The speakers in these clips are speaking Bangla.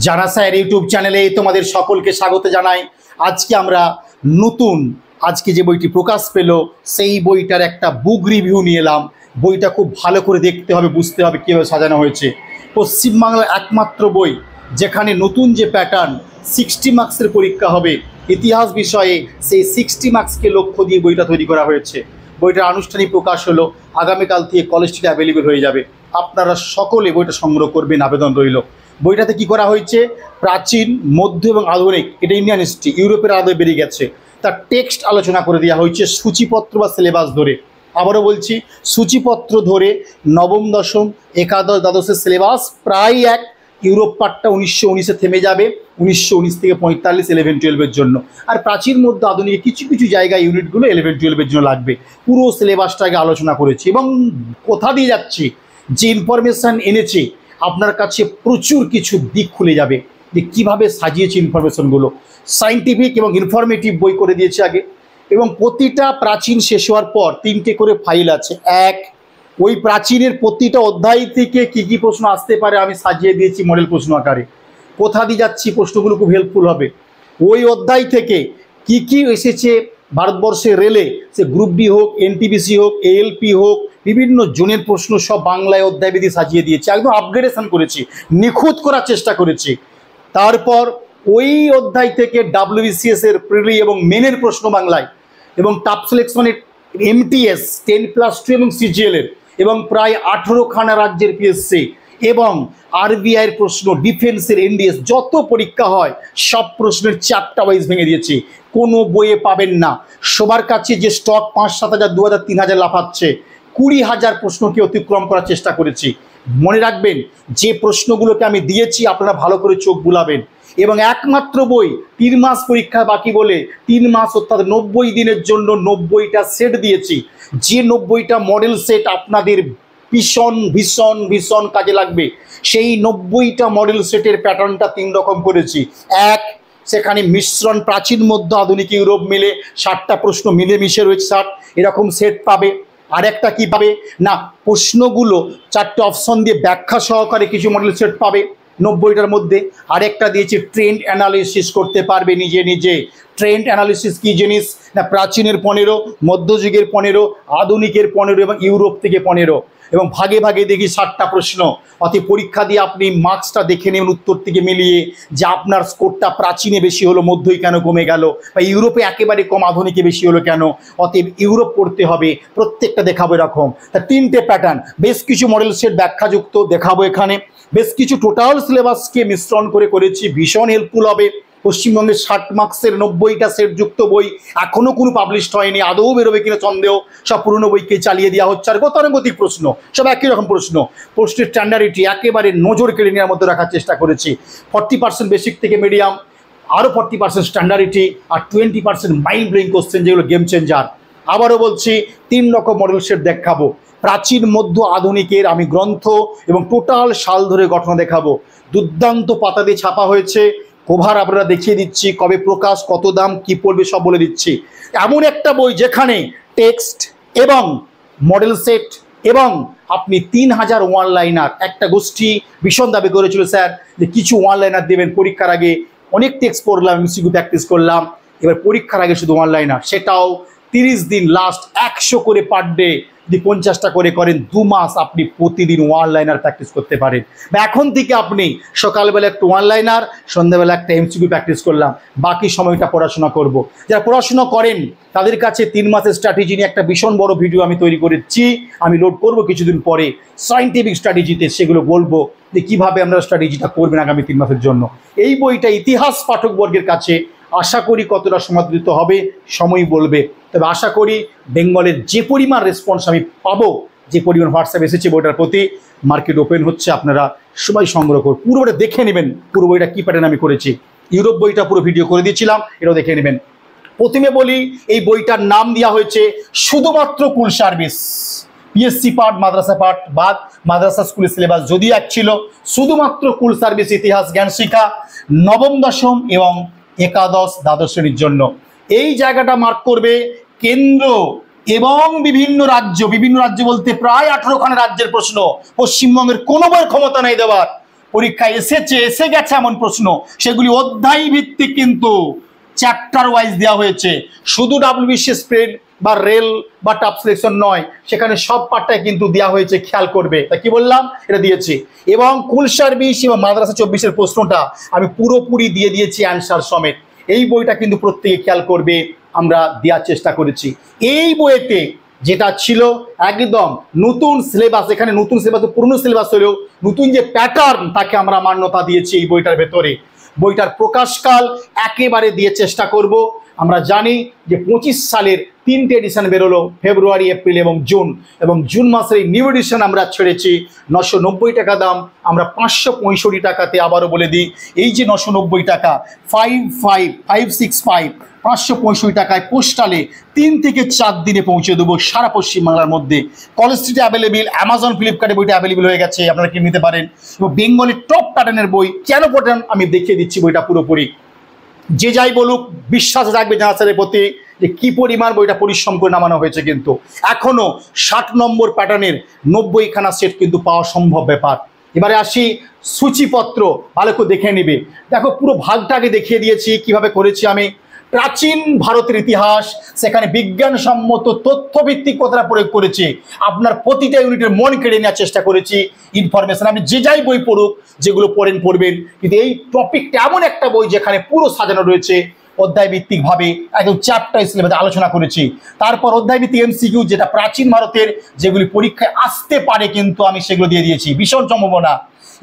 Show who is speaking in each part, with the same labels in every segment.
Speaker 1: জানা স্যার ইউটিউব চ্যানেলে তোমাদের সকলকে স্বাগত জানাই। আজকে আমরা নতুন আজকে যে বইটি প্রকাশ পেল সেই বইটার একটা বুক রিভিউ নিয়ে এলাম। বইটা খুব ভালো করে দেখতে হবে, বুঝতে হবে কীভাবে সাজানো হয়েছে। পশ্চিমবাংলার একমাত্র বই যেখানে নতুন যে প্যাটার্ন 60 মার্কসের পরীক্ষা হবে ইতিহাস বিষয়ে, সেই 60 মার্কসকে লক্ষ্য দিয়ে বইটা তৈরি করা হয়েছে। বইটার আনুষ্ঠানিক প্রকাশ হলো, আগামীকাল থেকে কলেজ স্ট্রিটে অ্যাভেলেবেল হয়ে যাবে। আপনারা সকলে বইটা সংগ্রহ করবেন, আবেদন রইল। বইটাতে কি করা হয়েছে, প্রাচীন, মধ্য এবং আধুনিক, এটা ইন্ডিয়ান হিস্ট্রি, ইউরোপের আদৌ বেরিয়ে গেছে, তার টেক্সট আলোচনা করে দেওয়া হয়েছে সূচিপত্র বা সিলেবাস ধরে। আবারও বলছি, সূচিপত্র ধরে নবম, দশম, একাদশ, দ্বাদশের সিলেবাস প্রায় এক। ইউরোপ পার্টটা 1919-এ থেমে যাবে, 1919 থেকে 45 11-12-এর জন্য। আর প্রাচীন, মধ্য, আধুনিক কিছু কিছু জায়গায় ইউনিটগুলো 11-12-এর জন্য লাগবে। পুরো সিলেবাসটাকে আলোচনা করেছি এবং কোথা দিয়ে যাচ্ছি, যে ইনফরমেশান এনেছি আপনার কাছে প্রচুর কিছু দিক খুলে যাবে যে কীভাবে সাজিয়েছে ইনফরমেশনগুলো। সায়েন্টিফিক এবং ইনফরমেটিভ বই করে দিয়েছে আগে, এবং প্রতিটা প্রাচীন শেষ হওয়ার পর 3টে করে ফাইল আছে। এক, ওই প্রাচীনের প্রতিটা অধ্যায় থেকে কী কী প্রশ্ন আসতে পারে আমি সাজিয়ে দিয়েছি মডেল প্রশ্ন আকারে। কোথা দিয়ে যাচ্ছি, প্রশ্নগুলো খুব হেল্পফুল হবে। ওই অধ্যায় থেকে কি কি এসেছে ভারতবর্ষের রেলে, সে গ্রুপ ডি হোক, এনটিপিসি হোক, এএলপি হোক, বিভিন্ন জোনের প্রশ্ন সব বাংলায় অধ্যায়বিধি সাজিয়ে দিয়েছি। একদম আপগ্রেডেশন করেছি, নিখুঁত করার চেষ্টা করেছি। তারপর ওই অধ্যায় থেকে WBCS এর প্রিলি এবং মেনের প্রশ্ন বাংলায়, এবং টাপ সিলেকশনের MTS 10+2 এবং CGL এর, এবং প্রায় 18খানা রাজ্যের PSC, এবং RBIয়ের প্রশ্ন, ডিফেন্সের NDS, যত পরীক্ষা হয় সব প্রশ্নের চ্যাপ্টার ওয়াইজ ভেঙে দিয়েছি। কোনো বইয়ে পাবেন না। সবার কাছে যে স্টক 5-7 হাজার, 2 হাজার, 3 হাজার লাফাচ্ছে, 20,000 প্রশ্নকে অতিক্রম করার চেষ্টা করেছি। মনে রাখবেন, যে প্রশ্নগুলোকে আমি দিয়েছি আপনারা ভালো করে চোখ বুলাবেন। এবং একমাত্র বই 3 মাস পরীক্ষা বাকি বলে 3 মাস অর্থাৎ 90 দিনের জন্য 90টা সেট দিয়েছি। যে 90টা মডেল সেট আপনাদের ভীষণ ভীষণ ভীষণ কাজে লাগবে। সেই 90টা মডেল সেটের প্যাটার্নটা 3 রকম করেছি। এক, সেখানে মিশ্রণ, প্রাচীন, মধ্য, আধুনিক, ইউরোপ মিলে 60টা প্রশ্ন মিলেমিশে রয়েছে 60, এরকম সেট পাবে। আরেকটা কি পাবে না, প্রশ্নগুলো 4টে অপশন দিয়ে ব্যাখ্যা সহকারে কিছু মডেল সেট পাবে 90টার মধ্যে। আরেকটা দিয়েছি ট্রেন্ড অ্যানালিসিস করতে পারবে নিজে নিজে। ট্রেন্ড অ্যানালিসিস কী জিনিস না, প্রাচীনের 15, মধ্যযুগের 15, আধুনিকের 15 এবং ইউরোপ থেকে 15, এবং ভাগে ভাগে দেখি 60টা প্রশ্ন। অতএব পরীক্ষা দিয়ে আপনি মার্কসটা দেখে নেবেন উত্তর থেকে মিলিয়ে, যে আপনার স্কোরটা প্রাচীনে বেশি হলো, মধ্যই কেন কমে গেল, বা ইউরোপে একেবারে কম, আধুনিকে বেশি হলো কেন। অতএব ইউরোপ পড়তে হবে, প্রত্যেকটা দেখাবো এরকম। তা 3টে প্যাটার্ন, বেশ কিছু মডেল সেট ব্যাখ্যাযুক্ত দেখাবো এখানে, বেশ কিছু টোটাল সিলেবাসকে মিশ্রণ করে করেছি, ভীষণ হেল্পফুল হবে। পশ্চিমবঙ্গের 60 মার্কসের 90টা সেটযুক্ত বই এখনও কোনো পাবলিশড হয়নি, আদৌ বেরোবে কিনা সন্দেহ। সব পুরনো বইকে চালিয়ে দেওয়া হচ্ছে, আর গতানুগতিক প্রশ্ন, সব একই রকম প্রশ্ন। প্রশ্নের স্ট্যান্ডার্ডিটি একেবারে নজর কেড়ে নেওয়ার মধ্যে রাখার চেষ্টা করেছি। 40% বেসিক থেকে মিডিয়াম, আরও 40% স্ট্যান্ডার্ডিটি, আর 20% মাইন্ড ব্লোয়িং কোশ্চেন, যেগুলো গেম চেঞ্জার। আবারও বলছি, 3 রকম মডেল সেট দেখাবো। প্রাচীন, মধ্য, আধুনিকের আমি গ্রন্থ এবং টোটাল সাল ধরে ঘটনা দেখাবো। দুর্দান্ত পাতা দিয়ে ছাপা হয়েছে, কভার আপনারা দেখিয়ে দিচ্ছি, কবে প্রকাশ, কত দাম, কি পড়বে সব বলে দিচ্ছি। এমন একটা বই যেখানে টেক্সট এবং মডেল সেট এবং আপনি 3000 ওয়ান লাইনার। একটা গোষ্ঠী ভীষণ দাবি করেছিল স্যার যে কিছু ওয়ান লাইনার দেবেন পরীক্ষার আগে। অনেক টেক্সট পড়লাম, MCQ প্র্যাকটিস করলাম, এবার পরীক্ষার আগে শুধু ওয়ান লাইনার, সেটাও 30 দিন, লাস্ট 100 করে পার ডে যদি 50টা করে করেন, 2 মাস আপনি প্রতিদিন ওয়ান লাইনার প্র্যাকটিস করতে পারেন। বা এখন থেকে আপনি সকালবেলা একটু ওয়ান লাইনার, সন্ধ্যাবেলা একটা MCQ প্র্যাকটিস করলাম, বাকি সময়টা পড়াশোনা করব। যারা পড়াশোনা করেন তাদের কাছে 3 মাসের স্ট্র্যাটেজি নিয়ে একটা ভীষণ বড় ভিডিও আমি তৈরি করেছি, আমি লোড করব কিছুদিন পরে সায়েন্টিফিক স্ট্র্যাটেজিতে, সেগুলো বলবো যে কীভাবে আমরা স্ট্র্যাটেজিটা করবেন আগামী 3 মাসের জন্য। এই বইটা ইতিহাস পাঠকবর্গের কাছে আশা করি কতটা সমাদৃত হবে সময় বলবে। তবে আশা করি বেঙ্গলের যে পরিমাণ রেসপন্স আমি পাবো, যে পরিমাণ হোয়াটসঅ্যাপ এসেছে বইটার প্রতি, মার্কেট ওপেন হচ্ছে, আপনারা সবাই সংগ্রহ করুন। পুরো বইটা দেখে নেবেন, পুরো বইটা কী প্যাটার্ন আমি করেছি। ইউরোপ বইটা পুরো ভিডিও করে দিয়েছিলাম, এটাও দেখে নেবেন। প্রথমে বলি, এই বইটার নাম দেওয়া হয়েছে শুধুমাত্র কুল সার্ভিস। PSC পার্ট, মাদ্রাসা পার্ট বাদ, মাদ্রাসা স্কুলের সিলেবাস যদিও এক ছিল, শুধুমাত্র কুল সার্ভিস ইতিহাস জ্ঞান শিক্ষা নবম, দশম এবং একাদশ, দ্বাদশ শ্রেণীর জন্য। এই জায়গাটা মার্ক করবে কেন্দ্র এবং বিভিন্ন রাজ্য বলতে প্রায় 18খানা রাজ্যের প্রশ্ন। পশ্চিমবঙ্গের কোনো বইয়ের ক্ষমতা নেই দেওয়ার। পরীক্ষায় এসে গেছে এমন প্রশ্ন, সেগুলি অধ্যায় ভিত্তিক কিন্তু চ্যাপ্টার ওয়াইজ দেওয়া হয়েছে। শুধু WBCS স্প্রেড বা রেল বা টাফ সিলেকশন নয়, সেখানে সব পাঠটাই কিন্তু দেওয়া হয়েছে, খেয়াল করবে। তা কি বললাম, এটা দিয়েছি। এবং কুল সার্ভিস এবং মাদ্রাসা 24-এর প্রশ্নটা আমি পুরোপুরি দিয়ে দিয়েছি অ্যান্সার সমেত। এই বইটা কিন্তু প্রত্যেকে খেয়াল করবে, আমরা দেওয়ার চেষ্টা করেছি। এই বইতে যেটা ছিল একদম নতুন সিলেবাস, এখানে নতুন সিলেবাস, পুরনো সিলেবাস হলেও নতুন যে প্যাটার্ন তাকে আমরা মান্যতা দিয়েছি এই বইটার ভেতরে। বইটার প্রকাশকাল একেবারে দিয়ে চেষ্টা করব। আমরা জানি যে 25 সালের 3টে এডিশন বেরোলো, ফেব্রুয়ারি, এপ্রিল এবং জুন মাসের এই নিউ এডিশন আমরা ছেড়েছি 990 টাকা দাম। আমরা 565 টাকাতে আবারও বলে দিই, এই যে 990 টাকা 565 565 টাকায় পোস্টালে 3 থেকে 4 দিনে পৌঁছে দেবো সারা পশ্চিমবাংলার মধ্যে। কলেজ স্ট্রিটে অ্যাভেলেবেল, অ্যামাজন ফ্লিপকার্টে বইটা অ্যাভেলেবেল হয়ে গেছে, আপনারা কিনে নিতে পারেন। এবং বেঙ্গলের টপ প্যাটার্নের বই কেন পড়েন আমি দেখিয়ে দিচ্ছি বইটা পুরোপুরি। যে যাই বলুক, বিশ্বাস রাখবে জানাচারের প্রতি যে কী পরিমাণ বইটা পরিশ্রম করে নামানো হয়েছে। কিন্তু এখনও 60 নম্বর প্যাটার্নের 90খানা সেট কিন্তু পাওয়া সম্ভব ব্যাপার। এবারে আসি সূচিপত্র, ভালো করে দেখে নেবে। দেখো পুরো ভাগটা আগে দেখিয়ে দিয়েছি কিভাবে করেছি আমি। প্রাচীন ভারতের ইতিহাস, সেখানে বিজ্ঞানসম্মত তথ্যভিত্তিক কথাটা প্রয়োগ করেছি। আপনার প্রতিটা ইউনিটের মন কেড়ে নেওয়ার চেষ্টা করেছি ইনফরমেশন। আপনি যে যাই বই পড়ুক, যেগুলো পড়বেন, কিন্তু এই টপিকটা এমন একটা বই যেখানে পুরো সাজানো রয়েছে অধ্যায়ভিত্তিকভাবে, একদম চ্যাপ্টার সিলেবাসে আলোচনা করেছি। তারপর অধ্যায়ভিত্তিক MCQ, যেটা প্রাচীন ভারতের যেগুলি পরীক্ষায় আসতে পারে কিন্তু আমি সেগুলো দিয়ে দিয়েছি, ভীষণ সম্ভাবনা।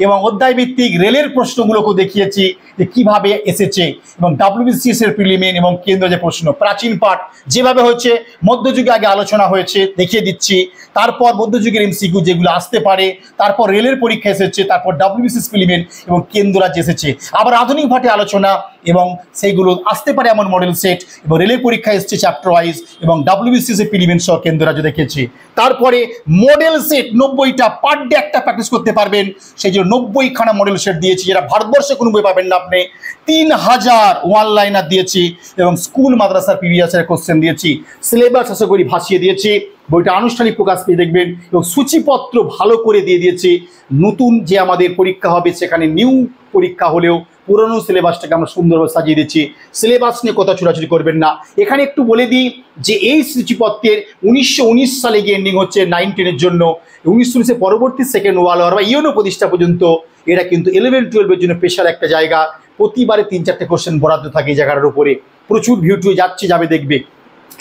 Speaker 1: এবং অধ্যায়ভিত্তিক রেলের প্রশ্নগুলোকেও দেখিয়েছি যে কীভাবে এসেছে, এবং WBCS এর প্রিলিমিন এবং কেন্দ্র যে প্রশ্ন প্রাচীন পাঠ যেভাবে হয়েছে, মধ্যযুগে আগে আলোচনা হয়েছে দেখিয়ে দিচ্ছি। তারপর মধ্যযুগের MCQ যেগুলো আসতে পারে, তারপর রেলের পরীক্ষা এসেছে, তারপর WBCS প্রিলিমিন এবং কেন্দ্র রাজ্য এসেছে। আবার আধুনিক ভাটে আলোচনা এবং সেইগুলো আসতে পারে এমন মডেল সেট, এবং রেলের পরীক্ষা এসেছে চ্যাপ্টার ওয়াইজ, এবং WBCS এর প্রিলিমিন সহ কেন্দ্র রাজ্য দেখেছি। তারপরে মডেল সেট 90টা পার ডে একটা প্র্যাকটিস করতে পারবেন, সেই জন্য 90খানা মডেল সেট দিয়েছি, যেটা ভারতবর্ষে কোনো বই পাবেন না আপনি। 3000 ওয়ান লাইনার দিয়েছি, এবং স্কুল মাদ্রাসার প্রিভিয়াসের কোশ্চেন দিয়েছি। সিলেবাস আশা করি ভাসিয়ে দিয়েছি, বইটা আনুষ্ঠানিক প্রকাশ পেয়ে দেখবেন। এবং সূচিপত্র ভালো করে দিয়ে দিয়েছি। নতুন যে আমাদের পরীক্ষা হবে সেখানে নিউ পরীক্ষা হলেও পুরনো সিলেবাসটাকে আমরা সুন্দরভাবে সাজিয়ে দিচ্ছি। সিলেবাস নিয়ে কথা ছোড়াছুড়ি করবেন না। এখানে একটু বলে দিই যে এই সূচিপত্রের 1919 সালে গিয়ে এন্ডিং হচ্ছে 9-10-এর জন্য। 1919 পরবর্তী সেকেন্ড ওয়ার্ল্ড ওয়ার বা ইউনো প্রতিষ্ঠা পর্যন্ত এরা কিন্তু 11-12-এর জন্য পেশার একটা জায়গা। প্রতিবারে 3-4টে কোশ্চেন বরাদ্দ থাকে এই জায়গাটার উপরে। প্রচুর ভিউ যাবে দেখবে।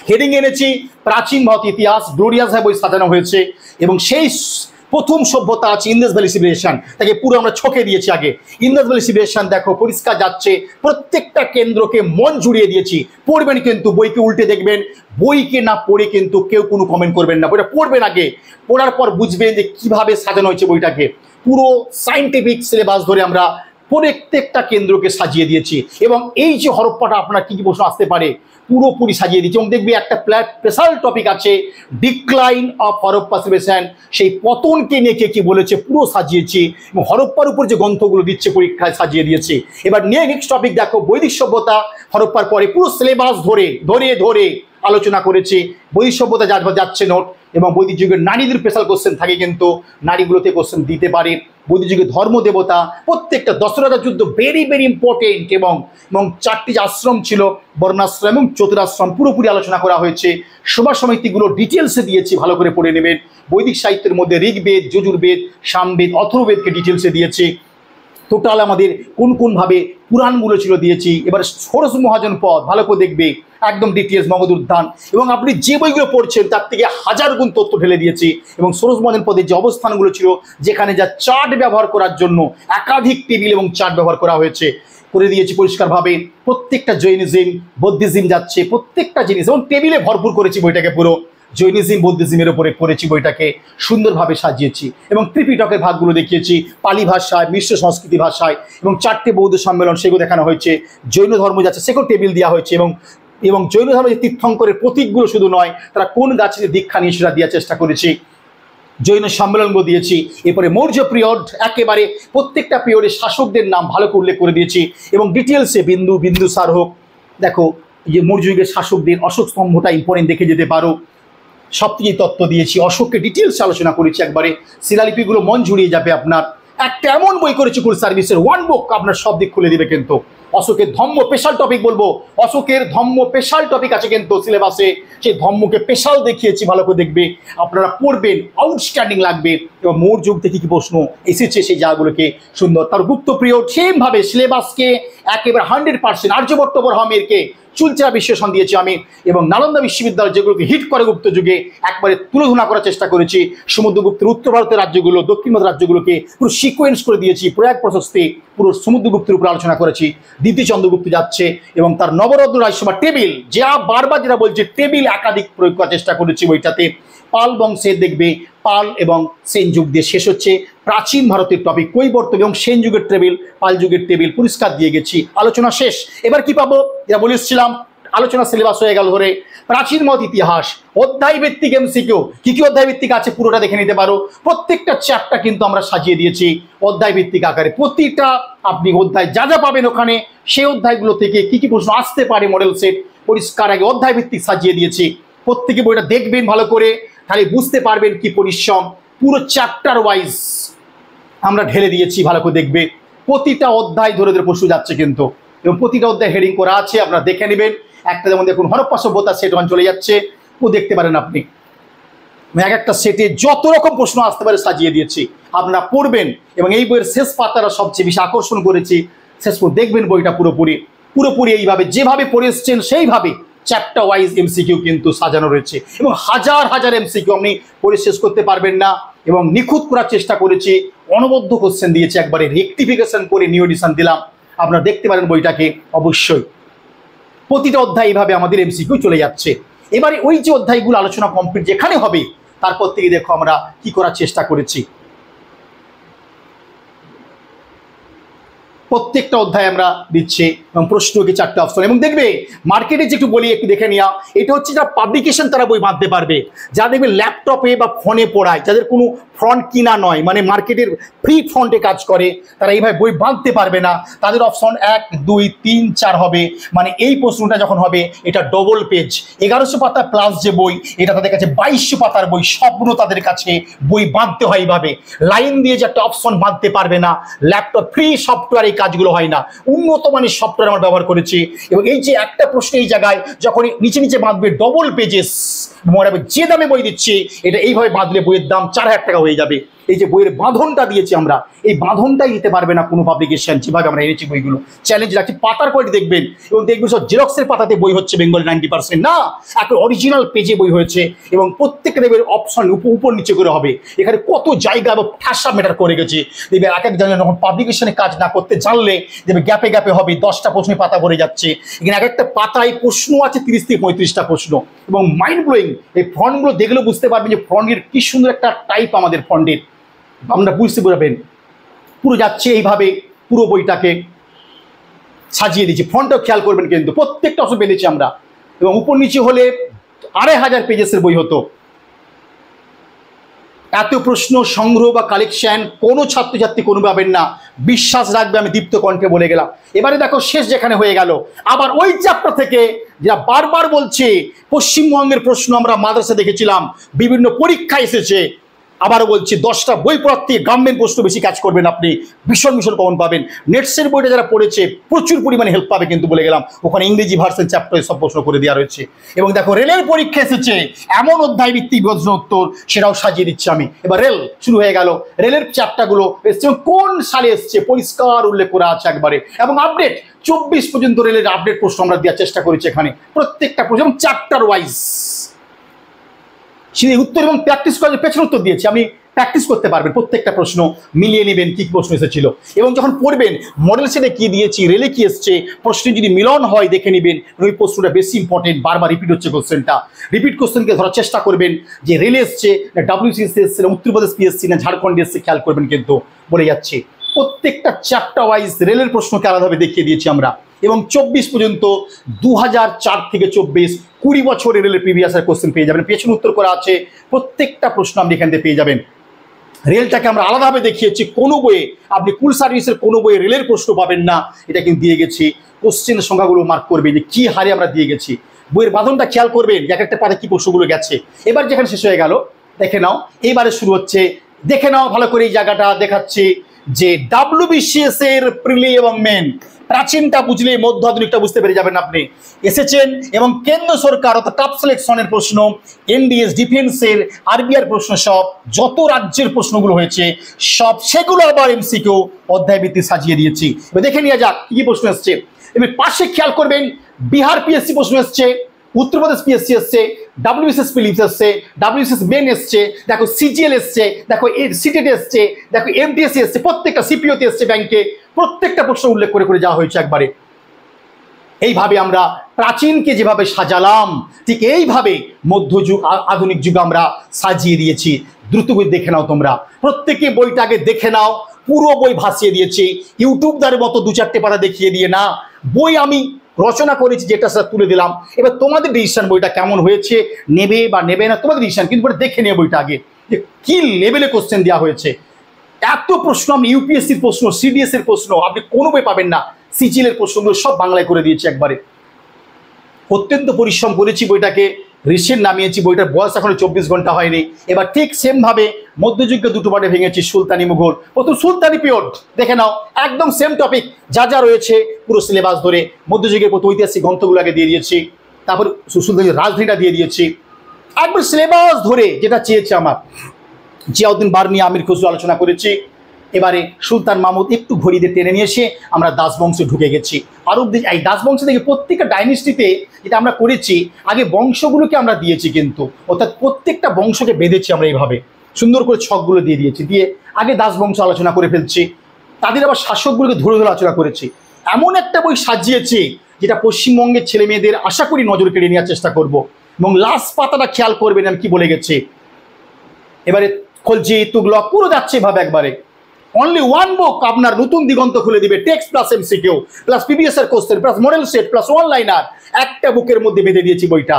Speaker 1: হেডিং এনেছি প্রাচীন ভারত ইতিহাস, গ্লোরিয়াস বই সাজানো হয়েছে। এবং সেই প্রথম সভ্যতা আছে ইন্দাস ভ্যালি সিভিলাইজেশন, তাকে পুরো আমরা ছকে দিয়েছি আগে। ইন্দাস ভ্যালি সিভিলাইজেশন দেখো পরিষ্কার যাচ্ছে, প্রত্যেকটা কেন্দ্রকে মন জুড়িয়ে দিয়েছি। পড়বেন কিন্তু, বইকে উল্টে দেখবেন, বইকে না পড়ে কিন্তু কেউ কোনো কমেন্ট করবেন না। বইটা পড়বেন আগে, পড়ার পর বুঝবেন যে কিভাবে সাজানো হয়েছে বইটাকে। পুরো সায়েন্টিফিক সিলেবাস ধরে আমরা প্রত্যেকটা কেন্দ্রকে সাজিয়ে দিয়েছি। এবং এই যে হরপ্পাটা আপনার কী কী প্রশ্ন আসতে পারে পুরোপুরি সাজিয়ে দিচ্ছি। এবং দেখবি একটা স্পেশাল টপিক আছে ডিক্লাইন অফ হরপ্পা সিভিলাইজেশন, সেই পতনকে নিয়ে কে কী বলেছে পুরো সাজিয়েছি। এবং হরপ্পার উপর যে গ্রন্থগুলো দিচ্ছে পরীক্ষায় সাজিয়ে দিয়েছি। এবার নেক্সট টপিক দেখো বৈদিক সভ্যতা, হরপ্পার পরে পুরো সিলেবাস ধরে আলোচনা করেছি। বৈদিক সভ্যতা যাচ্ছে নোট, এবং বৈদিক যুগের নারীদের স্পেশাল কোশ্চেন থাকে কিন্তু নারীগুলোতে কোশ্চেন দিতে পারে। বৈদিক যুগের ধর্মদেবতা, প্রত্যেকটা দশরথা যুদ্ধ ভেরি ইম্পর্টেন্ট। এবং 4টি যে আশ্রম ছিল, বর্ণাশ্রম এবং চতুরাশ্রম, পুরোপুরি আলোচনা করা হয়েছে। সভা সমিতিগুলো ডিটেলসে দিয়েছি, ভালো করে পড়ে নেবেন। বৈদিক সাহিত্যের মধ্যে ঋগ্বেদ, যজুর্বেদ, সামবেদ, অথর্ববেদকে ডিটেলসে দিয়েছি। টোটাল আমাদের কোনভাবে পুরাণগুলো ছিল দিয়েছি। এবার ষোড়শ মহাজন পদ ভালো করে দেখবে, একদম ডিটেলস, মগধ উদ্যান। এবং আপনি যে বইগুলো পড়ছেন তার থেকে 1000 গুণ তথ্য ঢেলে দিয়েছি। এবং ষোড়শ মহাজন পদের যে অবস্থানগুলো ছিল, যেখানে যা চার্ট ব্যবহার করার জন্য একাধিক টেবিল এবং চার্ট ব্যবহার করা হয়েছে, করে দিয়েছি পরিষ্কারভাবে। প্রত্যেকটা জৈনিজম, বৌদ্ধিজম যাচ্ছে, প্রত্যেকটা জিনিস এবং টেবিলে ভরপুর করেছি বইটাকে। পুরো জৈনিজম বৌদ্ধিজমের ওপরে করেছি বইটাকে, সুন্দরভাবে সাজিয়েছি। এবং ত্রিপিটকের ভাগগুলো দেখিয়েছি পালি ভাষায়, মিশ্র সংস্কৃতি ভাষায়। এবং 4টে বৌদ্ধ সম্মেলন সেগুলো দেখানো হয়েছে। জৈন ধর্ম যাচ্ছে সেগুলো টেবিল দেওয়া হয়েছে। এবং জৈন ধর্মের যে তীর্থঙ্করের প্রতীকগুলো শুধু নয়, তারা কোন গাছের দীক্ষা নিয়ে সেটা দেওয়ার চেষ্টা করেছি। জৈন সম্মেলনগুলো দিয়েছি। এরপরে মৌর্য পিরিয়ড, একেবারে প্রত্যেকটা পিরিয়ডের শাসকদের নাম ভালো করে উল্লেখ করে দিয়েছি। এবং ডিটেলসে বিন্দুসার হোক, দেখো যে মৌর্য যুগের শাসকদের অশোক স্তম্ভটা ইম্পর্টেন্ট দেখে যেতে পারো, সব থেকে তত্ত্ব দিয়েছি। অশোককে ডিটেলস আলোচনা করেছি একবারে। শিলালিপিগুলো মন জুড়িয়ে যাবে আপনার। একটা এমন বই করেছি কুল সার্ভিসের, ওয়ান বুক আপনার সব দিক খুলে দিবে কিন্তু। অশোকের ধম্ম স্পেশাল টপিক বলবো, অশোকের ধম্ম স্পেশাল টপিক আছে কিন্তু সিলেবাসে, সেই ধম্মকে স্পেশাল দেখিয়েছি, ভালো করে দেখবে, আপনারা পড়বেন, আউটস্ট্যান্ডিং লাগবে। এবং মৌর্য যুগ থেকে কি প্রশ্ন এসেছে সেই জায়গাগুলোকে সুন্দর। তার গুপ্ত প্রিয় সেমভাবে সিলেবাসকে একেবারে 100%, আর্যভট্ট বরহামেরকে চুলচেরা বিশ্লেষণ দিয়েছি আমি, এবং নালন্দা বিশ্ববিদ্যালয় যেগুলোকে হিট করে গুপ্ত যুগে একবারে তুলোধনা করার চেষ্টা করেছি। সমুদ্রগুপ্তের উত্তর ভারতের রাজ্যগুলো, দক্ষিণ ভারতের রাজ্যগুলোকে পুরো সিকোয়েন্স করে দিয়েছি, প্রয়াগ প্রশস্তি পুরো সমুদ্রগুপ্তের উপর আলোচনা করেছি। দ্বিতীয় চন্দ্রগুপ্ত যাচ্ছে এবং তার নবরত্ন রাজসভা টেবিল, যা বারবার যেটা বলছে টেবিল একাধিক প্রয়োগ করার চেষ্টা করেছি বইটাতে। পাল বংশের দেখবে পাল এবং সেন যুগ দিয়ে শেষ হচ্ছে। প্রাচীন ভারতের টপিক কৈবর্ত এবং সেন যুগের টেবিল, পাল যুগের টেবিল পরিষ্কার দিয়ে গেছি, আলোচনা শেষ। এবার কি পাবো, যা বলেছিলাম আলোচনা সিলেবাস হয়ে গেল ধরে। প্রাচীন মত ইতিহাস, অধ্যায় ভিত্তিক এমসিকিউ, কি কি অধ্যায় ভিত্তিক আছে পুরোটা দেখে নিতে পারো। প্রত্যেকটা চ্যাপ্টার কিন্তু আমরা সাজিয়ে দিয়েছি অধ্যায় ভিত্তিক আকারে। প্রতিটা আপনি অধ্যায় যা যা পাবেন ওখানে, সেই অধ্যায়গুলো থেকে কি কি প্রশ্ন আসতে পারে মডেল সেট পরিষ্কার আগে অধ্যায় ভিত্তিক সাজিয়ে দিয়েছি। প্রত্যেকে বইটা দেখবেন ভালো করে, তাহলে বুঝতে পারবেন কি পরিশ্রম। পুরো চ্যাপ্টার ওয়াইজ আমরা ঢেলে দিয়েছি, ভালো করে দেখবে। প্রতিটা অধ্যায় ধরে ধরে প্রশ্ন যাচ্ছে কিন্তু, এবং প্রতিটা অধ্যায় হেডিং করা আছে, আপনারা দেখে নেবেন। একটা যেমন দেখুন হরপ্পা সভ্যতা সেট 1 চলে যাচ্ছে, ও দেখতে পারেন আপনি। এক একটা সেটে যত রকম প্রশ্ন আসতে পারে সাজিয়ে দিয়েছি, আপনারা পড়বেন। এবং এই বইয়ের শেষ পাতাটা সবচেয়ে বেশি আকর্ষণ করেছি, শেষ করে দেখবেন বইটা পুরোপুরি পুরোপুরি এইভাবে যেভাবে পড়ে এসছেন সেইভাবে চ্যাপ্টার ওয়াইজ এমসিকিউ কিন্তু সাজানো রয়েছে। এবং হাজার হাজার এমসিকিউ আপনি পড়ে শেষ করতে পারবেন না, এবং নিখুঁত করার চেষ্টা করেছি। অনবদ্য কোশ্চেন দিয়েছি, একবারে রেকটিফিকেশন করে নিউ এডিশন দিলাম, আপনারা দেখতে পারেন বইটাকে অবশ্যই। প্রতিটা অধ্যায় এইভাবে আমাদের এমসিকিউ চলে যাচ্ছে। এবারে ওই যে অধ্যায়গুলো আলোচনা কমপ্লিট যেখানে হবে, তারপর থেকে দেখো আমরা কি করার চেষ্টা করেছি। প্রত্যেকটা অধ্যায় আমরা দিচ্ছি এবং প্রশ্নকে 4টে অপশন। এবং দেখবে মার্কেটে যে একটু বলি, একটু দেখে নেওয়া, এটা হচ্ছে যারা পাবলিকেশন তারা বই বাঁধতে পারবে। যারা দেখবে ল্যাপটপে বা ফোনে পড়ায়, যাদের কোনো ফ্রন্ট কিনা নয়, মানে মার্কেটের ফ্রি ফ্রন্টে কাজ করে, তারা এইভাবে বই বাঁধতে পারবে না। তাদের অপশন 1, 2, 3, 4 হবে। মানে এই প্রশ্নটা যখন হবে, এটা ডবল পেজ 1100 পাতা প্লাস যে বই, এটা তাদের কাছে 2200 পাতার বই। স্বপ্ন তাদের কাছে বই বাঁধতে হয় এইভাবে, লাইন দিয়ে যে একটা অপশন বাঁধতে পারবে না। ল্যাপটপ ফ্রি সফটওয়্যার এই কাজগুলো হয় না, উন্নত মানের সফটওয়্যার আমরা ব্যবহার করেছি। এবং এই যে একটা প্রশ্ন এই জায়গায় যখন নিচে নিচে বাঁধবে ডবল পেজেস, মনে হবে যে দামে বই দিচ্ছি, এটা এইভাবে বাঁধলে বইয়ের দাম 4000 টাকা হয়ে যাবে। এই যে বইয়ের বাঁধনটা দিয়েছি আমরা, এই বাঁধনটাই দিতে পারবে না কোনো পাবলিকেশন। যেভাবে আমরা এনেছি বইগুলো চ্যালেঞ্জ রাখছি, পাতার কোয়ালিটি দেখবেন, এবং দেখবেন সব জেরক্সের পাতাতে বই হচ্ছে বেঙ্গল 90% না, একটা অরিজিনাল পেজে বই হয়েছে। এবং প্রত্যেকটা দেখবেন অপশন উপর নিচে করে হবে। এখানে কত জায়গা এবং ঠাসা ম্যাটার করে গেছে। দেখবে এক এক জনের যখন পাবলিকেশনে কাজ না করতে জানলে দেখবে গ্যাপে গ্যাপে হবে, 10টা প্রশ্নের পাতা ভরে যাচ্ছে। এখানে এক একটা পাতায় প্রশ্ন আছে 30 থেকে 35টা প্রশ্ন, এবং মাইন্ড ব্লোয়িং। এই ফন্টগুলো দেখলে বুঝতে পারবেন যে ফন্টের কি সুন্দর একটা টাইপ আমাদের ফন্টের, আমরা বুঝতে পারবেন। পুরো যাচ্ছে এইভাবে, পুরো বইটাকে সাজিয়ে দিচ্ছি। ফন্টটাও খেয়াল করবেন কিন্তু, প্রত্যেকটা অংশ পেয়েছি আমরা। এবং উপর নিচে হলে 2500 পেজেসের বই হতো। এত প্রশ্ন সংগ্রহ বা কালেকশন কোনো ছাত্রছাত্রী কোনো পাবেন না, বিশ্বাস রাখবে, আমি দীপ্ত কণ্ঠে বলে গেলাম। এবারে দেখো শেষ যেখানে হয়ে গেল, আবার ওই চ্যাপ্টার থেকে যারা বারবার বলছে পশ্চিমবঙ্গের প্রশ্ন আমরা মাদ্রাসা দেখেছিলাম, বিভিন্ন পরীক্ষা এসেছে, আবারও বলছি 10টা বই পড়ার থেকে গভর্নমেন্ট প্রশ্ন বেশি কাজ করবেন আপনি, ভীষণ ভীষণ কমন পাবেন। নেটসের বইটা যারা পড়েছে প্রচুর পরিমাণে হেল্প পাবে কিন্তু বলে গেলাম, ওখানে ইংরেজি ভার্সন চ্যাপ্টারে সব প্রশ্ন করে দেওয়া রয়েছে। এবং দেখো রেলের পরীক্ষা এসেছে, এমন অধ্যায় ভিত্তিক প্রশ্ন উত্তর সেটাও সাজিয়ে দিচ্ছি আমি। এবার রেল শুরু হয়ে গেল, রেলের চ্যাপ্টারগুলো এসছে কোন সালে এসছে পরিষ্কার উল্লেখ করা আছে একবারে, এবং আপডেট 24 পর্যন্ত রেলের আপডেট প্রশ্ন আমরা দেওয়ার চেষ্টা করেছি এখানে, প্রত্যেকটা প্রশ্ন এবং চ্যাপ্টার ওয়াইজ সেই উত্তর এবং প্র্যাকটিস করার পেছনে উত্তর দিয়েছি। আমি প্র্যাকটিস করতে পারবেন, প্রত্যেকটা প্রশ্ন মিলিয়ে নেবেন কি প্রশ্ন এসেছিল। এবং যখন পড়বেন মডেল সেটে কি দিয়েছি, রেলে কি এসছে, প্রশ্নে যদি মিলন হয় দেখে নেবেন। ওই প্রশ্নটা বেশি ইম্পর্টেন্ট, বারবার রিপিট হচ্ছে কোশ্চেনটা, রিপিট কোশ্চেনকে ধরার চেষ্টা করবেন যে রেলে এসছে না WCSC এসছে না উত্তরপ্রদেশ PSC না ঝাড়খণ্ড এসছে, খেয়াল করবেন কিন্তু বলে যাচ্ছে। প্রত্যেকটা চ্যাপ্টার ওয়াইজ রেলের প্রশ্নকে আলাদাভাবে দেখিয়ে দিয়েছি আমরা। এবং 24 পর্যন্ত 2004 থেকে 24 20 বছরের রেলের প্রিভিয়াস কোশ্চেন পেয়ে যাবেন, পেছনে উত্তর করা আছে, প্রত্যেকটা প্রশ্ন আপনি এখান থেকে পেয়ে যাবেন। রেলটাকে আমরা আলাদাভাবে দেখিয়েছি, কোনো বইয়ে আপনি কুল সার্ভিসের কোনো বইয়ে রেলের প্রশ্ন পাবেন না, এটা কিন্তু দিয়ে গেছি। কোশ্চেনের সংখ্যাগুলো মার্ক করবে যে কী হারে আমরা দিয়ে গেছি, বইয়ের বাঁধনটা খেয়াল করবেন এক একটা পাতে কী প্রশ্নগুলো গেছে। এবার যেখানে শেষ হয়ে গেল দেখে নাও, এইবারে শুরু হচ্ছে, দেখে নাও ভালো করে এই জায়গাটা দেখাচ্ছি। যে WBCS এর প্রিলি এবং মেন, প্রাচীনটা বুঝলে মধ্য আধুনিকটা বুঝতে পেরে যাবেন আপনি। এসেছেন এবং কেন্দ্র সরকার অর্থাৎ টপ সিলেকশনের প্রশ্ন, NDS ডিফেন্সের, RBR প্রশ্ন, সব যত রাজ্যের প্রশ্নগুলো হয়েছে সব সেগুলো আবার MCQ অধ্যায় ভিত্তিক সাজিয়ে দিয়েছি। এবার দেখে নিয়ে যাক কি কি প্রশ্ন এসছে। এবার পাশে খেয়াল করবেন, বিহার PSC প্রশ্ন এসছে, উত্তরপ্রদেশ PSC এসছে, WBCS প্রিলিমস এসছে, WBCS মেন এসছে, দেখো CGL এসছে, দেখো CTET এসছে, দেখো MTSC এসছে, প্রত্যেকটা CPOতে এসছে, ব্যাংকে প্রত্যেকটা প্রশ্ন উল্লেখ করে করে যাওয়া হয়েছে একবারে। এইভাবে আমরা প্রাচীনকে যেভাবে সাজালাম ঠিক এইভাবে মধ্যযুগ আধুনিক যুগ আমরা সাজিয়ে দিয়েছি। দ্রুত বই দেখে নাও তোমরা, প্রত্যেকে বইটা আগে দেখে নাও। পুরো বই ভাসিয়ে দিয়েছি, ইউটিউবদারের মতো দু চারটে পাতা দেখিয়ে দিয়ে না, বই আমি রচনা করেছি যেটা সেটা তুলে দিলাম। এবার তোমাদের ডিসিশন বইটা কেমন হয়েছে, নেবে বা নেবে না তোমাদের ডিসিশন, কিন্তু দেখে নিয়ে বইটা আগে যে কি লেভেলে কোশ্চেন দেওয়া হয়েছে। এত প্রশ্ন আপনি UPSCর প্রশ্ন, CDS এর প্রশ্ন আপনি কোনো বই পাবেন না। CGL এর প্রশ্নগুলো সব বাংলায় করে দিয়েছি একবারে। অত্যন্ত পরিশ্রম করেছি, বইটাকে রিসেন্ট নামিয়েছি, বইটার বয়স এখনো 24 ঘন্টা হয়নি। এবার ঠিক সেম ভাবে মধ্যযুগকে দুটো পার্টে ভেঙেছি, সুলতানি মুঘল। প্রথম সুলতানি পিরিয়ড দেখে নাও, একদম সেম টপিক যা যা রয়েছে পুরো সিলেবাস ধরে মধ্যযুগের প্রথম ঐতিহাসিক গ্রন্থগুলো আগে দিয়ে দিয়েছি, তারপর সুলতানি রাজধানীটা দিয়ে দিয়েছি, একবার সিলেবাস ধরে যেটা চেয়েছে আমার। জিয়াউদ্দিন বার্মি, আমির খসরু আলোচনা করেছি। এবারে সুলতান মাহমুদ একটু ঘড়িতে টেনে নিয়ে এসে আমরা দাসবংশে ঢুকে গেছি। আরব এই দাসবংশ থেকে প্রত্যেকটা ডাইনেস্টিতে যেটা আমরা করেছি, আগে বংশগুলোকে আমরা দিয়েছি, কিন্তু অর্থাৎ প্রত্যেকটা বংশকে বেঁধেছি আমরা এইভাবে সুন্দর করে ছকগুলো দিয়ে দিয়েছি, দিয়ে আগে দাসবংশ আলোচনা করে ফেলছি, তাদের আবার শাসকগুলোকে ধরে ধরে আলোচনা করেছি। এমন একটা বই সাজিয়েছি যেটা পশ্চিমবঙ্গের ছেলে মেয়েদের আশা করি নজর কেড়ে নেওয়ার চেষ্টা করব। এবং লাস্ট পাতাটা খেয়াল করবেন আমি কি বলে গেছি। এবারে খলজি তুগলক পুরো যাচ্ছে এভাবে একবারে। অনলি ওয়ান বুক আপনার নতুন দিগন্ত খুলে দিবে, text plus MCQ plus previous year question plus model set plus one liner, একটা বুকের মধ্যে বেঁধে দিয়েছি বইটা।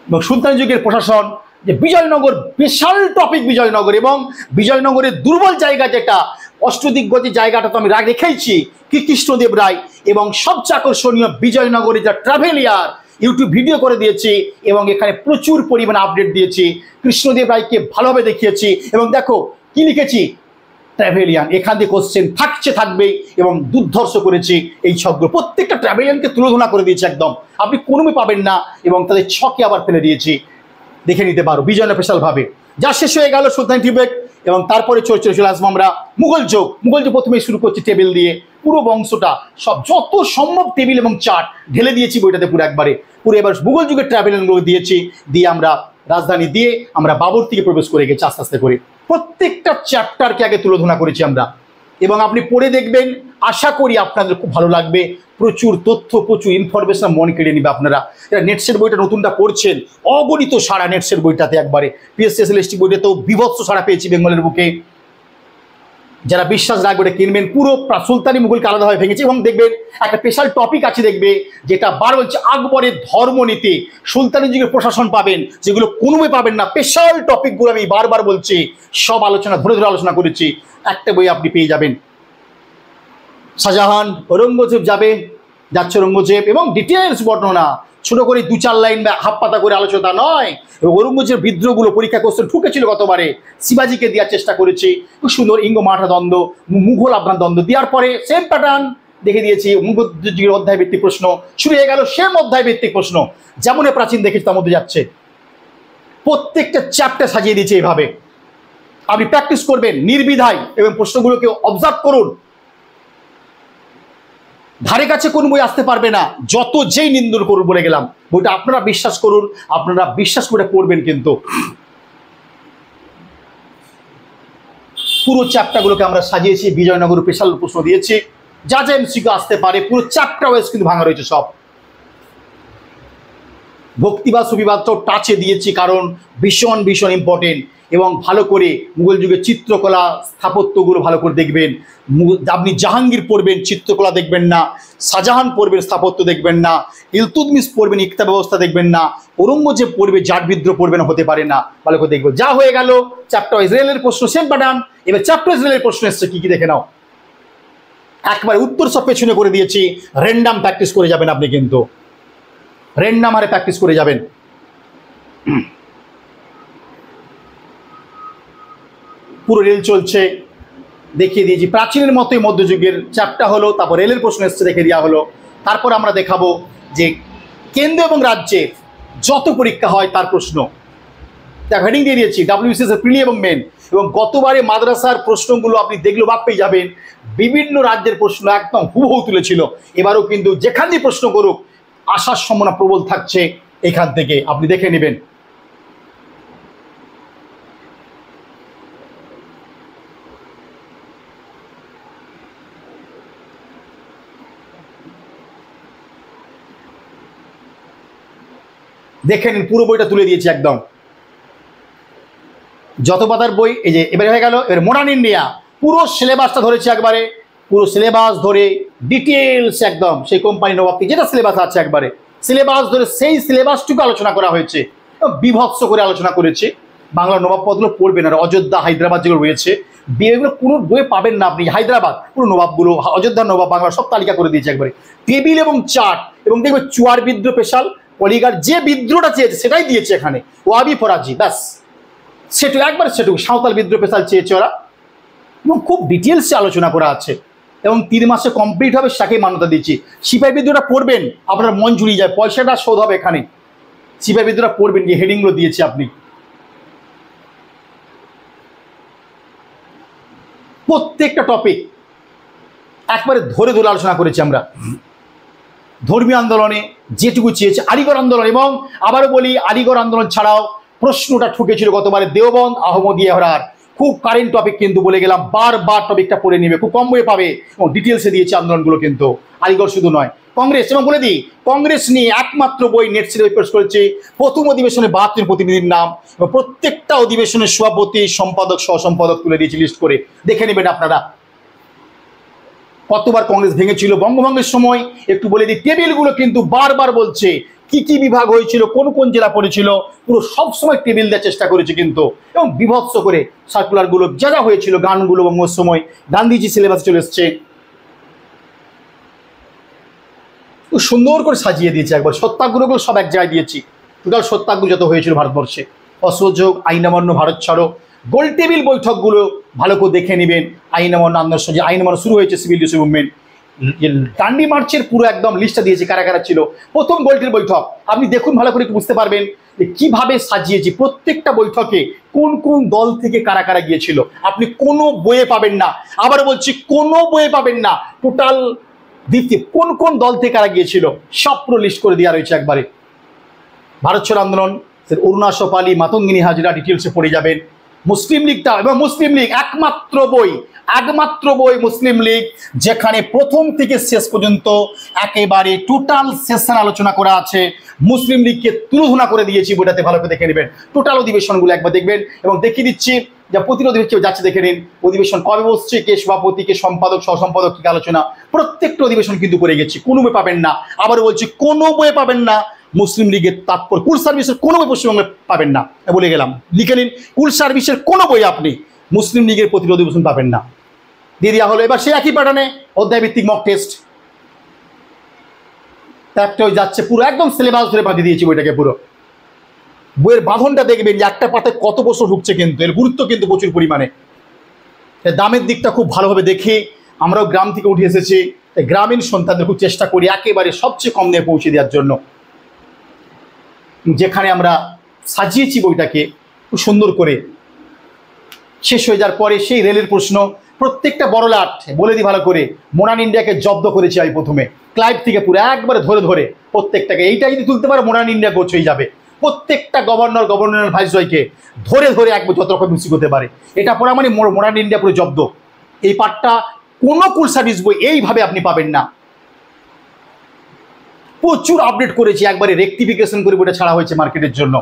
Speaker 1: এবং সুলতানি যুগের প্রশাসন, যে বিজয়নগর বিশাল টপিক, বিজয়নগর এবং বিজয়নগরের দুর্বল জায়গা যেটা অষ্টদিগ্গজের জায়গাটা তো আমি রেখেইছি, কি কৃষ্ণদেব রায়, এবং সবচেয়ে আকর্ষণীয় বিজয়নগরে যা ট্রাভেল ইয়ার ইউটিউব ভিডিও করে দিয়েছি এবং এখানে প্রচুর পরিমাণে আপডেট দিয়েছি, কৃষ্ণদেব রায়কে ভালোভাবে দেখিয়েছি। এবং দেখো কি লিখেছি, ট্রাভেলিয়ান, এখান থেকে কোশ্চেন থাকবেই এবং দুর্ধর্ষ করেছি এই ছকগুলো, প্রত্যেকটা ট্রাভেলিয়ানকে তুলনা করে দিয়েছি একদম, আপনি কোনোই পাবেন না। এবং তাদের ছকে আবার ফেলে দিয়েছি, দেখে নিতে পারো বিজয় স্পেশাল ভাবে। যা শেষ হয়ে গেল সুলতানি টিবেট, এবং তারপরে চলে আসবো আমরা মুঘল যুগ। মুঘল যুগ প্রথমে শুরু করছি টেবিল দিয়ে, পুরো বংশটা সব যত সম্ভব টেবিল এবং চার্ট ঢেলে দিয়েছি বইটাতে পুরো একবারে। পুরো এবার মুঘল যুগের ট্রাভেলিয়ানগুলো দিয়েছি, দিয়ে আমরা রাজধানী দিয়ে আমরা বাবর থেকে প্রবেশ করে গেছি আস্তে আস্তে করে। প্রত্যেকটা চ্যাপ্টারকে আগে তুলোধনা করেছি আমরা, এবং আপনি পড়ে দেখবেন, আশা করি আপনাদের খুব ভালো লাগবে। প্রচুর তথ্য, প্রচুর ইনফরমেশন মন কেড়ে নিবে আপনারা। যারা নেটসের বইটা নতুনটা পড়ছেন, অগণিত সারা নেটসের বইটাতে একবারে, PSC SLST বইটাতেও বিভৎস সারা পেয়েছি বেঙ্গলের বুকে। যারা বিশ্বাস রাখবে কিনবেন, পুরো সুলতানি মুঘলকে আলাদাভাবে ভেঙেছে। এবং দেখবেন একটা স্পেশাল টপিক আছে দেখবে, যেটা বার বলছে আকবরের ধর্মনীতি, সুলতানি যুগের প্রশাসন পাবেন, যেগুলো কোনো বই পাবেন না। স্পেশাল টপিকগুলো আমি বারবার বলছি, সব আলোচনা ধরে ধরে আলোচনা করেছি, একটা বই আপনি পেয়ে যাবেন। শাহজাহান, ঔরঙ্গজেব যাচ্ছে ঔরঙ্গজেব, এবং ডিটেলস বর্ণনা, ছোট করে 2-4 লাইন বা হাফ পাতা করে আলোচনা নয়। এবং ঔরঙ্গজেবের বিদ্রোহগুলো পরীক্ষা কোশ্চেন ঢুকেছিল গতবারে, শিবাজিকে দেওয়ার চেষ্টা করেছি, খুব সুন্দর ইঙ্গ মারাঠা দ্বন্দ্ব, মুঘল আফগান দ্বন্দ্ব দেওয়ার পরে সেম প্যাটার্ন দেখে দিয়েছি। মুঘল যুগের অধ্যায় ভিত্তিক প্রশ্ন শুরু হয়ে গেল, সেম অধ্যায় ভিত্তিক প্রশ্ন যেমন প্রাচীন দেখেছি তার মধ্যে যাচ্ছে। প্রত্যেকটা চ্যাপ্টার সাজিয়ে দিয়েছে এইভাবে। আপনি প্র্যাকটিস করবেন নির্বিধায় এবং প্রশ্নগুলোকে অবজার্ভ করুন। ধারে কাছে কোন বই আসতে পারবে না, যত যেই নিন্দন করুন বলে গেলাম, বইটা আপনারা বিশ্বাস করুন, আপনারা বিশ্বাস করে পড়বেন। কিন্তু পুরো চ্যাপ্টারগুলোকে আমরা সাজিয়েছি, বিজয়নগর স্পেশাল প্রশ্ন দিয়েছি, যা যা MCQ আসতে পারে পুরো চ্যাপ্টার ওয়াইজ কিন্তু ভাঙা রয়েছে সব। ভক্তিবাদ সুফিবাদটাও টাচে দিয়েছি, কারণ ভীষণ ভীষণ ইম্পর্টেন্ট। এবং ভালো করে মুঘল যুগের চিত্রকলা স্থাপত্যগুলো ভালো করে দেখবেন। আপনি জাহাঙ্গীর পড়বেন, চিত্রকলা দেখবেন না, শাহজাহান পড়বেন, স্থাপত্য দেখবেন না, ইলতুৎমিশ পড়বেন, ইকতা ব্যবস্থা দেখবেন না, ঔরঙ্গজেব পড়বে, জাট বিদ্রোহ পড়বেন, হতে পারে না, ভালো করে দেখবেন। যা হয়ে গেল চ্যাপ্টার ইসরায়েলের প্রশ্ন সেম প্যাটার্ন। এবার চ্যাপ্টার ইসরায়েলের প্রশ্ন এসছে কি কি দেখে নাও, একবার উত্তর সব পেছনে করে দিয়েছি। র্যান্ডাম প্র্যাকটিস করে যাবেন আপনি, কিন্তু র্যান্ডাম হারে প্র্যাকটিস করে যাবেন। পুরো রেল চলছে, দেখিয়ে দিয়েছি। প্রাচীনের মতোই মধ্যযুগের চ্যাপ্টার হলো, তারপর রেলের প্রশ্ন এসছে দেখে দেওয়া হলো। তারপর আমরা দেখাবো যে কেন্দ্র এবং রাজ্যের যত পরীক্ষা হয় তার প্রশ্ন হেডিং দিয়ে দিয়েছি, WBCS এর প্রিলি এবং মেন। এবং গতবারে মাদ্রাসার প্রশ্নগুলো আপনি দেখলে অবাক পেয়ে যাবেন, বিভিন্ন রাজ্যের প্রশ্ন একদম হুবহু তুলেছিল। এবারও কিন্তু যেখান দিয়ে প্রশ্ন করুক আসার সম্ভাবনা প্রবল থাকছে, এখান থেকে আপনি দেখে নেবেন। দেখে নিন, পুরো বইটা তুলে দিয়েছি একদম, যত পাতার বই। এই যে এবারে হয়ে গেল, এবার মডার্ন ইন্ডিয়া পুরো সিলেবাসটা ধরেছে একবারে, পুরো সিলেবাস ধরে ডিটেলস একদম সেই কোম্পানি নবাবকে যেটা সিলেবাস আছে একবারে সিলেবাস ধরে সেই সিলেবাসটুকু আলোচনা করা হয়েছে, বিভৎস করে আলোচনা করেছে। বাংলার নবাব পদগুলো পড়বেন, আর অযোধ্যা হায়দ্রাবাদ যেগুলো রয়েছে এগুলো কোনো বইয়ে পাবেন না আপনি। হায়দ্রাবাদ পুরো নবাবগুলো, অযোধ্যার নবাব, বাংলা সব তালিকা করে দিয়েছে একবারে, টেবিল এবং চার্ট। এবং দেখবে চুয়ার বিদ্রোহ স্পেশাল, পলিগার যে বিদ্রোহটা চেয়েছে সেটাই দিয়েছে এখানে, ওয়াবি ফরাজি, ব্যাস সেটুকু একবার, সেটুকু সাঁওতাল বিদ্রোহ স্পেশাল চেয়েছে ওরা, এবং খুব ডিটেলসে আলোচনা করা আছে। এবং 3 মাসে কমপ্লিট হবে, তাকে মান্যতা দিচ্ছি। সিপাহী বিদ্রোহটা পড়বেন, আপনার মন জুড়িয়ে যায়, পয়সাটা শোধ হবে এখানে। সিপাহী বিদ্রোহটা পড়বেন, যে হেডিংগুলো দিয়েছে আপনি, প্রত্যেকটা টপিক একবারে ধরে ধরে আলোচনা করেছি আমরা। ধর্মীয় আন্দোলনে যেটুকু চেয়েছে, আলিগড় আন্দোলন, এবং আবারও বলি আলিগড় আন্দোলন ছাড়াও প্রশ্নটা ঠুকেছিল গতবারে দেওবন্দ আহমদিয়া হরার, খুব কারেন্ট টপিক কিন্তু বলে গেলাম, বারবার টপিকটা পড়ে নেবে, খুব কম বইয়ে পাবে এবং ডিটেলসে দিয়েছে আন্দোলনগুলো কিন্তু, আলিগড় শুধু নয়। কংগ্রেস, এবং বলে দিই কংগ্রেস নিয়ে একমাত্র বই নেটসিটে পেশ করেছে, প্রথম অধিবেশনে 72 প্রতিনিধির নাম, এবং প্রত্যেকটা অধিবেশনের সভাপতি, সম্পাদক, সহসম্পাদক তুলে দিয়েছে লিস্ট করে, দেখে নেবেন আপনারা কতবার কংগ্রেস ভেঙেছিল বঙ্গভঙ্গের সময়। একটু বলে দিই, টেবিলগুলো কিন্তু বারবার বলছে কি কি বিভাগ হয়েছিল, কোন কোন জেলা পড়েছিল, পুরো সবসময় টেবিল দেওয়ার চেষ্টা করেছে কিন্তু, এবং বিভৎস করে সার্কুলারগুলো যা যা হয়েছিল, গানগুলো বঙ্গের সময়, গান্ধীজি সিলেবাস চলে এসছে, সুন্দর করে সাজিয়ে দিয়েছে একবার। সত্যাগ্রহগুলো সব এক জায়গায় দিয়েছি, টোটাল সত্যাগ্রহ যত হয়েছিল ভারতবর্ষে, অসহযোগ, আইন অমান্য, ভারত ছাড়ো, গোল টেবিল বৈঠকগুলো ভালো করে দেখে নেবেন। আইন অমান্য আন্দোলন, যে আইন অমান্য শুরু হয়েছে, সিভিল ডিস মুভমেন্ট, ডান্ডি মার্চের পুরো একদম লিস্টটা দিয়েছে কারা কারা ছিল। প্রথম গোলটেবিল বৈঠক আপনি দেখুন, ভালো করে বুঝতে পারবেন যে কীভাবে সাজিয়েছি প্রত্যেকটা বৈঠকে, কোন কোন দল থেকে কারা কারা গিয়েছিল, আপনি কোনো বইয়ে পাবেন না। আবার বলছি, কোনো বইয়ে পাবেন না। টোটাল দ্বিতীয় কোন কোন দল থেকে কারা গিয়েছিল সব পুরো লিস্ট করে দেওয়া রয়েছে একবারে। ভারত ছাড়ো আন্দোলন, অরুণাচল পালি, মাতঙ্গিনী হাজরা, ডিটেলসে পড়ে যাবেন। মুসলিম লীগটা, এবং মুসলিম লীগ একমাত্র বই মুসলিম লীগ যেখানে প্রথম থেকে শেষ পর্যন্ত একেবারে টোটাল সেশন আলোচনা করা আছে। মুসলিম লীগকে তুলনা করে দিয়েছি বইটাতে, ভালো করে দেখে নেবেন। টোটাল অধিবেশনগুলো একবার দেখবেন, এবং দেখিয়ে দিচ্ছি যে প্রতিটা অধিবেশন যাচ্ছে, দেখে নিন অধিবেশন কবে বসছে, কে সভাপতি, কে সম্পাদক, সহসম্পাদক, কি আলোচনা, প্রত্যেকটা অধিবেশন কিন্তু করে গেছি, কোনো বই পাবেন না। আবার বলছি, কোনো বই পাবেন না মুসলিম লীগের তাৎপর্য, কুল সার্ভিসের কোনো বই পশ্চিমবঙ্গে পাবেন না, বলে গেলাম, লিখে নিন। কুল সার্ভিসের কোনো বই আপনি মুসলিম লীগের প্রতিটা অধিবেশন পাবেন না, দিয়ে দেওয়া হলো। এবার সে একই প্যাটার্নে অধ্যায়ভিত্তিক মক টেস্ট একটা যাচ্ছে, পুরো একদম সিলেবাস ধরে বাঁধিয়ে দিয়েছি বইটাকে পুরো। বইয়ের বাঁধনটা দেখবেন যে একটা পাতায় কত বছর ঢুকছে, কিন্তু এর গুরুত্ব কিন্তু প্রচুর পরিমাণে। দামের দিকটা খুব ভালোভাবে দেখে, আমরাও গ্রাম থেকে উঠে এসেছি, গ্রামীণ সন্তানদের খুব চেষ্টা করি একেবারে সবচেয়ে কম দিয়ে পৌঁছে দেওয়ার জন্য। যেখানে আমরা সাজিয়েছি বইটাকে খুব সুন্দর করে, শেষ হয়ে যাওয়ার পরে সেই রেলের প্রশ্ন, প্রত্যেকটা বড় লাট বলে দিই ভালো করে, মডার্ন ইন্ডিয়াকে জব্দ করেছি আমি প্রথমে, ক্লাইভ থেকে পুরো একবারে ধরে ধরে প্রত্যেকটাকে, এইটা যদি তুলতে পারে মডার্ন ইন্ডিয়া গোছ হয়ে যাবে। প্রত্যেকটা গভর্নর ভাইসরয়কে ধরে ধরে একবার যত রকম মিউজিক হতে পারে, এটা পড়া মানে মডার্ন ইন্ডিয়া পুরো জব্দ। এই পার্টটা কোনো কুল সার্ভিস বই এইভাবে আপনি পাবেন না। প্রচুর আপডেট করেছি, একবারে রেকটিফিকেশন করে বইটা ছাড়া হয়েছে মার্কেটের জন্য।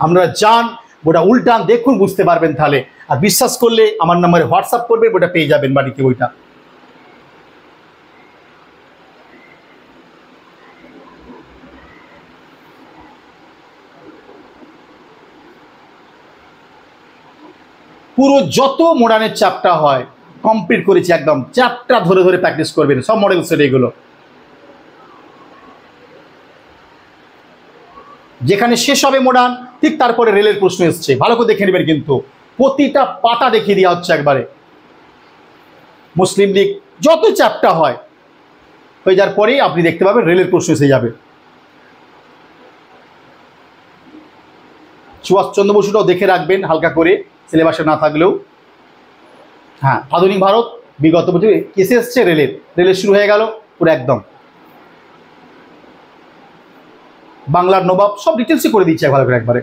Speaker 1: আমরা যান বইটা উল্টান দেখুন, বুঝতে পারবেন তাহলে। আর বিশ্বাস করলে আমার নাম্বারে হোয়াটসঅ্যাপ করবেন, বইটা পেয়ে যাবেন বাড়িতে বইটা। পুরো যত মডার্নের চ্যাপ্টার হয় কমপ্লিট করেছি একদম, চ্যাপ্টার ধরে ধরে প্র্যাকটিস করবেন, সব মডেল সেট এগুলো। যেখানে শেষ হবে মডার্ন, ঠিক তারপরে রেলের প্রশ্ন এসছে, ভালো করে দেখে নেবেন কিন্তু, প্রতিটা পাতা দেখিয়ে দেওয়া হচ্ছে একবারে। মুসলিম লীগ, যত চ্যাপ্টার হয় হয়ে যাওয়ার পরেই আপনি দেখতে পাবেন রেলের প্রশ্ন এসে যাবে। সুভাষচন্দ্র বসুটাও দেখে রাখবেন হালকা করে, সিলেবাসে না থাকলেও। হ্যাঁ, আধুনিক ভারত বিগত বছর কেসে এসছে রেলের শুরু হয়ে গেল পুরো একদম। বাংলার নবাব সব ডিটেলসই করে দিচ্ছে ভালো করে একবারে।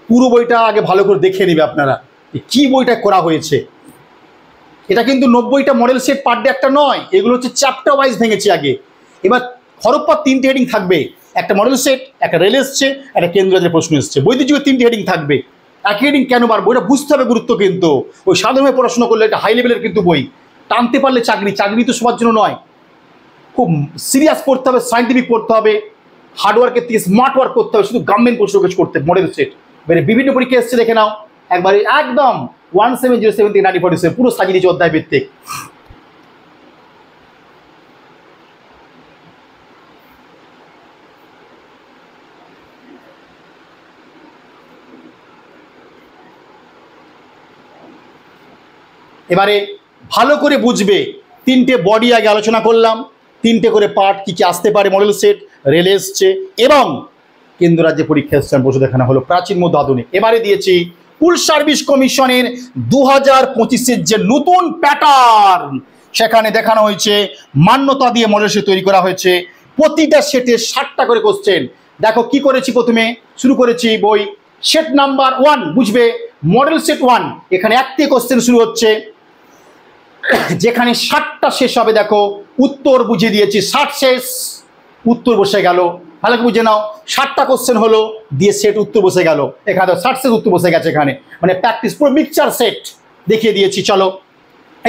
Speaker 1: পুরো বইটা আগে ভালো করে দেখে নেবে আপনারা কি বইটা করা হয়েছে। এটা কিন্তু 90টা মডেল সেট পার ডে একটা নয়, এগুলো হচ্ছে চ্যাপ্টার ওয়াইজ ভেঙেছি আগে। এবার হরপ্পার 3টে হেডিং থাকবে, একটা মডেল সেট, একটা রেল এসছে, একটা কেন্দ্রীয় রাজ্যের প্রশ্ন এসছে। বৈদিক যুগে 3টে হেডিং থাকবে, একই হেডিং কেন বার? বইটা বুঝতে হবে গুরুত্ব, কিন্তু ওই সাধারণভাবে পড়াশোনা করলে এটা হাই লেভেলের কিন্তু বই। টানতে পারলে চাকরি তো সবার জন্য নয়, খুব সিরিয়াস পড়তে হবে, সায়েন্টিফিক পড়তে হবে, হার্ডওয়ার্কের থেকে স্মার্ট ওয়ার্ক করতে হবে, শুধু গভর্নমেন্ট প্রশ্ন করতে মডেল সেট। এবারে বিভিন্ন পরীক্ষা এসছে দেখে নাও একবারে, একদম 1707 থেকে 1947 পুরো সাজিয়ে দিয়েছে অধ্যায় ভিত্তিক। এবারে ভালো করে বুঝবে, 3টে বডি আগে আলোচনা করলাম, 3টে করে পার্ট কী কী আসতে পারে, মডেল সেট, রেল এসছে এবং কেন্দ্র রাজ্যে পরীক্ষা এসছে বসে দেখানো হলো প্রাচীন মধ্য আধুনিক। এবারে দিয়েছি স্কুল সার্ভিস কমিশনের 2025-এর যে নতুন প্যাটার্ন, সেখানে দেখানো হয়েছে মান্যতা দিয়ে মডেল সেট তৈরি করা হয়েছে। প্রতিটা সেটে 60টা করে কোশ্চেন। দেখো কি করেছি, প্রথমে শুরু করেছি বই সেট নাম্বার 1, বুঝবে মডেল সেট 1, এখানে 1 থেকে কোশ্চেন শুরু হচ্ছে, যেখানে 60টা শেষ হবে। দেখো উত্তর বুঝিয়ে দিয়েছি, 60 শেষ, উত্তর বসে গেল। ভালো করে বুঝে নাও, 60টা কোশ্চেন হলো, দিয়ে সেট উত্তর বসে গেল। এখানে 60 শেষ উত্তর বসে গেছে, এখানে মানে প্র্যাকটিস পুরো মিক্সচার সেট দেখিয়ে দিয়েছি। চলো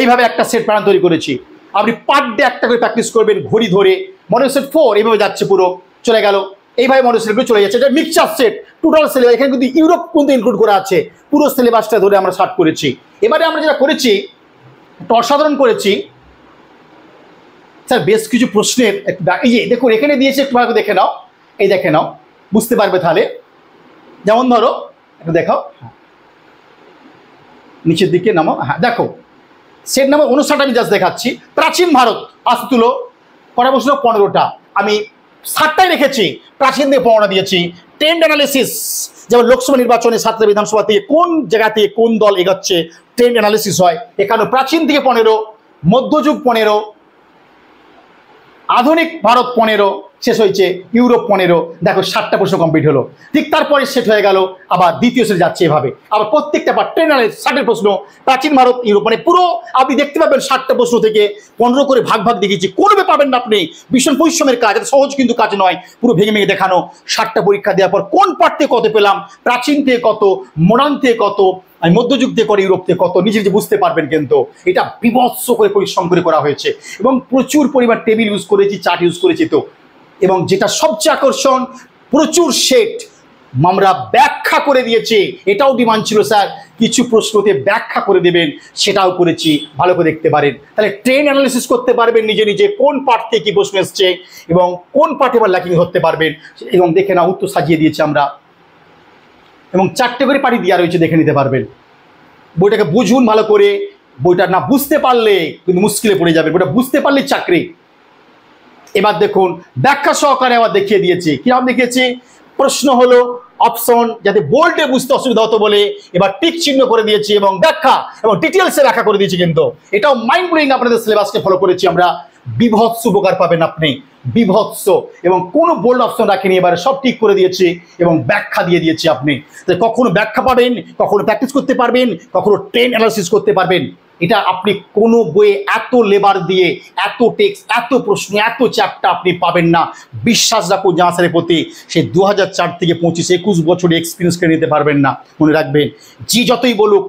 Speaker 1: এইভাবে একটা সেট প্যাটার্ন তৈরি করেছি। আপনি পার ডে একটা করে প্র্যাকটিস করবেন ঘড়ি ধরে। মডেল সেট 4 এইভাবে যাচ্ছে, পুরো চলে গেল, এইভাবে মডেল সেটগুলো চলে যাচ্ছে। এটা মিক্সচার সেট, টোটাল সিলেবাস এখানে কিন্তু ইউরোপ কিন্তু ইনক্লুড করা আছে, পুরো সিলেবাসটা ধরে আমরা স্টার্ট করেছি। এবারে আমরা যেটা করেছি অসাধারণ করেছি স্যার, বেশ কিছু প্রশ্নের এই যে দেখুন এখানে দিয়েছে, একটু ভালো দেখে নাও, এই দেখে নাও, বুঝতে পারবে তাহলে। যেমন ধরো একটু দেখাও, নিচের দিকে নামো, হ্যাঁ দেখো সেট নাম্বার 59 আমি জাস্ট দেখাচ্ছি। প্রাচীন ভারত আসতে তুলো, কটা প্রশ্ন 15টা, আমি 7টাই রেখেছি, প্রাচীন দিয়ে 15টা দিয়েছি। ট্রেন্ড অ্যানালিসিস, যেমন লোকসভা নির্বাচনে 7টা বিধানসভা থেকে কোন জায়গা থেকে কোন দল এগোচ্ছে, ট্রেন্ড অ্যানালিসিস হয়। এখানে প্রাচীন থেকে 15, মধ্যযুগ 15, আধুনিক ভারত 15, শেষ হয়েছে ইউরোপ 15। দেখো 7টা প্রশ্ন কমপ্লিট হলো। ঠিক তারপরে সেট হয়ে গেল আবার দ্বিতীয় সেট যাচ্ছে এভাবে, আবার প্রত্যেকটা পার ট্রেন 60 প্রশ্ন, প্রাচীন ভারত ইউরোপ, মানে পুরো আপনি দেখতে পাবেন 60টা প্রশ্ন থেকে 15 করে ভাগ ভাগ দেখিয়েছি। কোনো পাবেন না আপনি, ভীষণ পরিশ্রমের কাজ, এটা সহজ কিন্তু কাজ নয়। পুরো ভেঙে ভেঙে দেখানো, 60টা পরীক্ষা দেওয়ার পর কোন পার্ট থেকে কত পেলাম, প্রাচীন থেকে কত, মডার্ন থেকে কত, আমি মধ্যযুগ দিয়ে করে, ইউরোপ থেকে কত, নিজে নিজে বুঝতে পারবেন। কিন্তু এটা বিভৎস করে পরিশ্রম করে করা হয়েছে এবং প্রচুর পরিমাণ টেবিল ইউজ করেছি, চার্ট ইউজ করেছি। তো এবং যেটা সবচেয়ে আকর্ষণ, প্রচুর সেট আমরা ব্যাখ্যা করে দিয়েছি। এটাও ডিমান্ড ছিল স্যার কিছু প্রশ্নতে ব্যাখ্যা করে দেবেন, সেটাও করেছি, ভালো করে দেখতে পারেন। তাহলে ট্রেন অ্যানালিসিস করতে পারবেন নিজে নিজে, কোন পার্ট থেকে কী প্রশ্ন এসছে এবং কোন পার্টে এবার ল্যাকিং ধরতে পারবেন, এবং দেখে না উত্তর সাজিয়ে দিয়েছি আমরা, এবং 4টে করে পার্টি দেওয়া রয়েছে, দেখে নিতে পারবেন। বইটাকে বুঝুন ভালো করে, বইটা না বুঝতে পারলে কিন্তু মুশকিলে পড়ে যাবে, বইটা বুঝতে পারলে চাকরি। এবার দেখুন ব্যাখ্যা সহকারে আবার দেখিয়ে দিয়েছি। কিরকম দেখিয়েছি, প্রশ্ন হলো অপশন যাতে বোল্ডে বুঝতে অসুবিধা হতো বলে এবার টিক চিহ্ন করে দিয়েছি এবং ব্যাখ্যা এবং ডিটেলসে ব্যাখ্যা করে দিয়েছি। কিন্তু এটাও মাইন্ড ব্লোয়িং, আপনাদের সিলেবাসকে ফলো করেছি আমরা, বিভৎস উপকার পাবেন আপনি, বিভৎস, এবং কোনো বোল্ড অপশন রাখিনি, এবারে সব ঠিক করে দিয়েছি এবং ব্যাখ্যা দিয়ে দিয়েছি। আপনি কখনো ব্যাখ্যা পাবেন, কখনো প্র্যাকটিস করতে পারবেন, কখনো ট্রেন অ্যানালিসিস করতে পারবেন। এটা আপনি কোনো বইয়ে এত লেবার দিয়ে, এত টেক্সট, এত প্রশ্ন, এত চ্যাপ্টার আপনি পাবেন না। বিশ্বাস রাখুন জাহাজের প্রতি, সেই 2004 থেকে 25-21 বছরে এক্সপিরিয়েন্স করে নিতে পারবেন না। মনে রাখবেন, যে যতই বলুক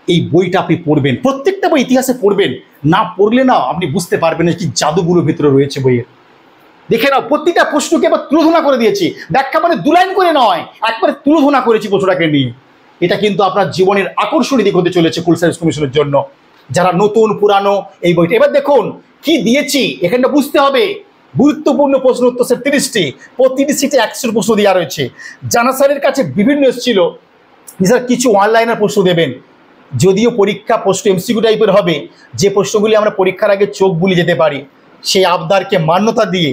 Speaker 1: এই বইটা আপনি পড়বেন, প্রত্যেকটা বই ইতিহাসে পড়বেন, না পড়লে না আপনি বুঝতে পারবেন না কি জাদুগুলো ভিতরে রয়েছে বইয়ের। দেখে নাও প্রতিটা প্রশ্নকে এবার তুলোধনা করে দিয়েছি, ব্যাখ্যা মানে 2 লাইন করে নয়, একবারে তুলোধনা করেছি প্রশ্নটাকে নিয়ে। এটা কিন্তু আপনার জীবনের আকর্ষণীয় দিক হতে চলেছে স্কুল সার্ভিস কমিশনের জন্য, যারা নতুন পুরানো এই বইটা। এবার দেখুন কি দিয়েছি, এখানটা বুঝতে হবে। গুরুত্বপূর্ণ প্রশ্ন উত্তর সেট 30টি, প্রতিটি সিটে 100 প্রশ্ন দেওয়া রয়েছে। জানা স্যারের কাছে বিভিন্ন এসেছিল, স্যার কিছু অনলাইনের প্রশ্ন দেবেন, যদিও পরীক্ষা প্রশ্ন এমসিকিউ টাইপের হবে, যে প্রশ্নগুলি আমরা পরীক্ষার আগে চোখ বুলিয়ে যেতে পারি, সেই আবদারকে মান্যতা দিয়ে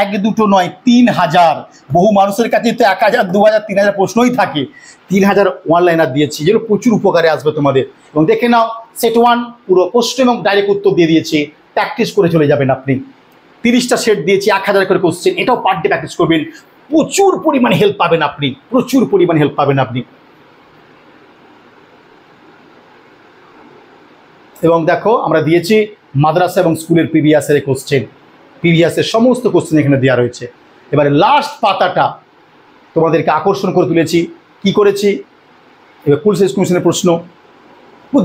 Speaker 1: 1-2 নয় 3000, বহু মানুষের কাছে তো 1000, 2000, 3000 প্রশ্নই থাকে, 3000 ওয়ানলাইনার দিয়েছি, যেগুলো প্রচুর উপকারে আসবে তোমাদের। এবং দেখে নাও সেট 1 পুরো প্রশ্ন এবং ডাইরেক্ট উত্তর দিয়ে দিয়েছি, প্র্যাকটিস করে চলে যাবেন আপনি। 30টা সেট দিয়েছি, 1000 করে কোশ্চেন, এটাও পার ডে প্র্যাকটিস করবেন, প্রচুর পরিমাণে হেল্প পাবেন আপনি, প্রচুর পরিমাণে হেল্প পাবেন আপনি। এবং দেখো আমরা দিয়েছি মাদ্রাসা এবং স্কুলের প্রিভিয়াসের কোশ্চেন, প্রিভিয়াসের সমস্ত কোশ্চেন এখানে দেওয়া রয়েছে। এবারে লাস্ট পাতাটা তোমাদেরকে আকর্ষণ করে তুলেছি, কি করেছি, এবার পুলিশ কমিশনের প্রশ্ন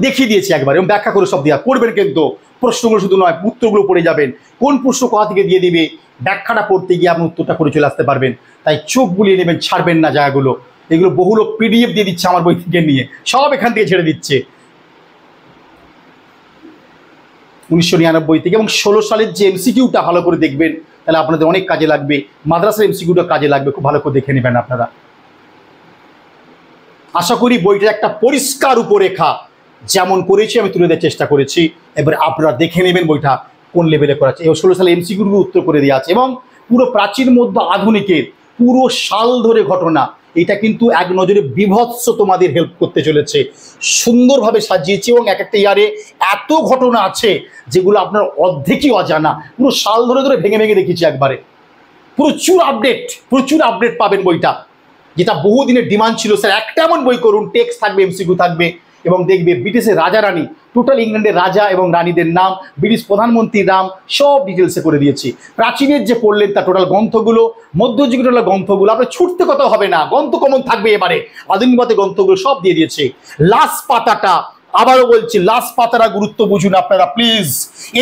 Speaker 1: দেখিয়ে দিয়েছি একবার, এবং ব্যাখ্যা করে সব দেওয়া করবেন, কিন্তু প্রশ্নগুলো শুধু নয় উত্তরগুলো পড়ে যাবেন, কোন প্রশ্ন কোথা থেকে দিয়ে দিবে, ব্যাখ্যাটা পড়তে গিয়ে আপনি উত্তরটা করে চলে আসতে পারবেন। তাই চোখ বুলিয়ে নেবেন, ছাড়বেন না জায়গাগুলো। এগুলো বহু লোক পিডিএফ দিয়ে দিচ্ছে আমার বই থেকে নিয়ে, সব এখান থেকে ছেড়ে দিচ্ছে 1999 থেকে। এবং 16 সালের যে এমসিকিউটা ভালো করে দেখবেন, তাহলে আপনাদের অনেক কাজে লাগবে, মাদ্রাসার এমসিকিউটা কাজে লাগবে, খুব ভালো করে দেখে নেবেন আপনারা। আশা করি বইটার একটা পরিষ্কার রূপরেখা যেমন করেছি আমি তুলে দেওয়ার চেষ্টা করেছি। এবার আপনারা দেখে নেবেন বইটা কোন লেভেলে করা আছে। এবং 16 সালে এমসিকিউগুলো উত্তর করে দেওয়া আছে, এবং পুরো প্রাচীন মধ্য আধুনিকের পুরো সাল ধরে ঘটনা, এটা কিন্তু এক নজরে বিভৎস তোমাদের হেল্প করতে চলেছে। সুন্দরভাবে সাজিয়েছি, এবং এক একটা ইয়ারে এত ঘটনা আছে যেগুলো আপনার অর্ধেকই অজানা, পুরো সাল ধরে ধরে ভেঙে ভেঙে দেখিয়েছি একবারে। প্রচুর আপডেট পাবেন বইটা, যেটা বহুদিনের ডিমান্ড ছিল, স্যার একটা এমন বই করুন, টেক্সট থাকবে, এমসিকিউ থাকবে, এবং দেখবে ব্রিটিশের রাজা রানী, টোটাল ইংল্যান্ডের রাজা এবং রানীদের নাম, ব্রিটিশ প্রধানমন্ত্রীর নাম, সব ডিটেলসে করে দিয়েছি। প্রাচীনের যে পড়লেন তার টোটাল গ্রন্থগুলো, মধ্যযুগের টোটাল গ্রন্থগুলো, আপনার ছুটতে কথা হবে না, গ্রন্থ কমন থাকবে, এবারে আধুনিকবাদের গ্রন্থগুলো সব দিয়ে দিয়েছে। লাস্ট পাতাটা আবারও বলছি, লাস্ট পাতাটা গুরুত্ব বুঝুন আপনারা প্লিজ।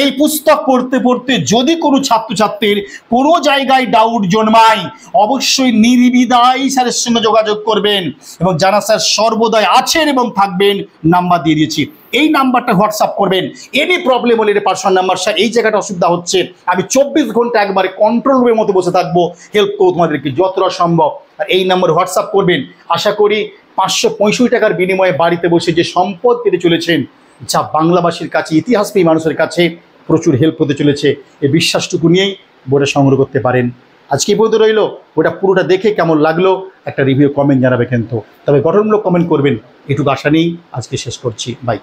Speaker 1: এই পুস্তক পড়তে পড়তে যদি কোনো ছাত্রছাত্রীর কোনো জায়গায় ডাউট জন্মায়, অবশ্যই নির্দ্বিধায় স্যারের সঙ্গে যোগাযোগ করবেন, এবং জানা স্যার সর্বদাই আছেন এবং থাকবেন, নাম্বার দিয়ে দিয়েছি, এই নাম্বারটা হোয়াটসঅ্যাপ করবেন। এনি প্রবলেম হলে এটা পার্সোনাল নাম্বার, স্যার এই জায়গাটা অসুবিধা হচ্ছে, আমি 24 ঘন্টা একবারে কন্ট্রোল রুমের মতো বসে থাকবো, হেল্প করবো তোমাদেরকে যতটা সম্ভব। আর এই নাম্বার হোয়াটসঅ্যাপ করবেন। আশা করি 565 টাকার বিনিময়ে বাড়িতে বসে যে সম্পদ পেতে চলেছেন, যা বাংলাভাষীর কাছে, ইতিহাসপ্রেমী মানুষের কাছে প্রচুর হেল্প হতে চলেছে, এই বিশ্বাসটুকু নিয়েই বইটা সংগ্রহ করতে পারেন। আজকে এই পর্যন্ত রইল, ওটা পুরোটা দেখে কেমন লাগলো একটা রিভিউ কমেন্ট জানাবে কিন্তু, তবে গঠনমূলক কমেন্ট করবেন, এটুকু আশা নিয়েই আজকে শেষ করছি, বাই।